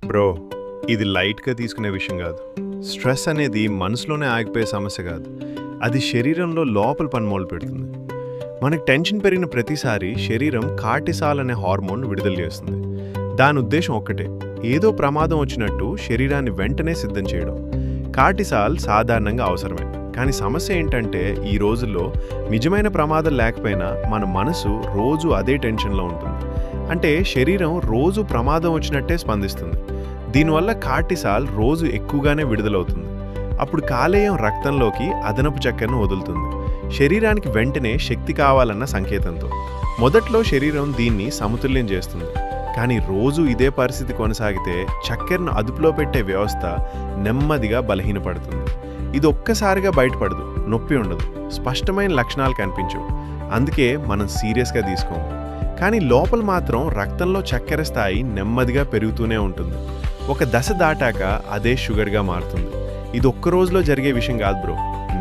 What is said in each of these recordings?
Bro, ఇది లైట్గా తీసుకునే విషయం కాదు. స్ట్రెస్ అనేది మనసులోనే ఆగిపోయే సమస్య కాదు. అది శరీరంలో లోపల పని మొదలు పెడుతుంది. మనకు టెన్షన్ పెరిగిన ప్రతిసారి శరీరం కార్టిసాల్ అనే హార్మోన్ విడుదల చేస్తుంది. దాని ఉద్దేశం ఒక్కటే, ఏదో ప్రమాదం వచ్చినట్టు శరీరాన్ని వెంటనే సిద్ధం చేయడం. కార్టిసాల్ సాధారణంగా అవసరమే, కానీ సమస్య ఏంటంటే ఈ రోజుల్లో నిజమైన ప్రమాదం లేకపోయినా మన మనసు రోజు అదే టెన్షన్లో ఉంటుంది. అంటే శరీరం రోజు ప్రమాదం వచ్చినట్టే స్పందిస్తుంది. దీనివల్ల కార్టిసాల్ రోజు ఎక్కువగానే విడుదలవుతుంది. అప్పుడు కాలేయం రక్తంలోకి అదనపు చక్కెరను వదులుతుంది, శరీరానికి వెంటనే శక్తి కావాలన్న సంకేతంతో. మొదట్లో శరీరం దీన్ని సమతుల్యం చేస్తుంది, కానీ రోజు ఇదే పరిస్థితి కొనసాగితే చక్కెరను అదుపులో పెట్టే వ్యవస్థ నెమ్మదిగా బలహీనపడుతుంది. ఇది ఒక్కసారిగా బయటపడదు, నొప్పి ఉండదు, స్పష్టమైన లక్షణాలు కనిపించవు. అందుకే మనం సీరియస్గా తీసుకోము. కానీ లోపల మాత్రం రక్తంలో చక్కెర స్థాయి నెమ్మదిగా పెరుగుతూనే ఉంటుంది. ఒక దశ దాటాక అదే షుగర్గా మారుతుంది. ఇది ఒక్క రోజులో జరిగే విషయం కాదు బ్రో,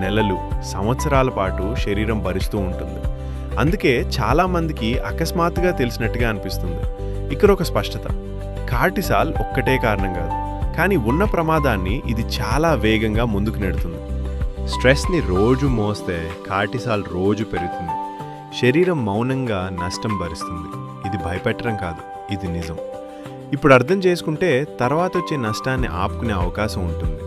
నెలలు, సంవత్సరాల పాటు శరీరం భరిస్తూ ఉంటుంది. అందుకే చాలామందికి అకస్మాత్తుగా తెలిసినట్టుగా అనిపిస్తుంది. ఇక్కడ ఒక స్పష్టత, కార్టిసాల్ ఒక్కటే కారణం కాదు, కానీ ఉన్న ప్రమాదాన్ని ఇది చాలా వేగంగా ముందుకు నెడుతుంది. స్ట్రెస్ని రోజు మోస్తే కార్టిసాల్ రోజు పెరుగుతుంది. శరీరం మౌనంగా నష్టం భరిస్తుంది. ఇది భయపెట్టడం కాదు, ఇది నిజం. ఇప్పుడు అర్థం చేసుకుంటే తర్వాత వచ్చే నష్టాన్ని ఆపుకునే అవకాశం ఉంటుంది.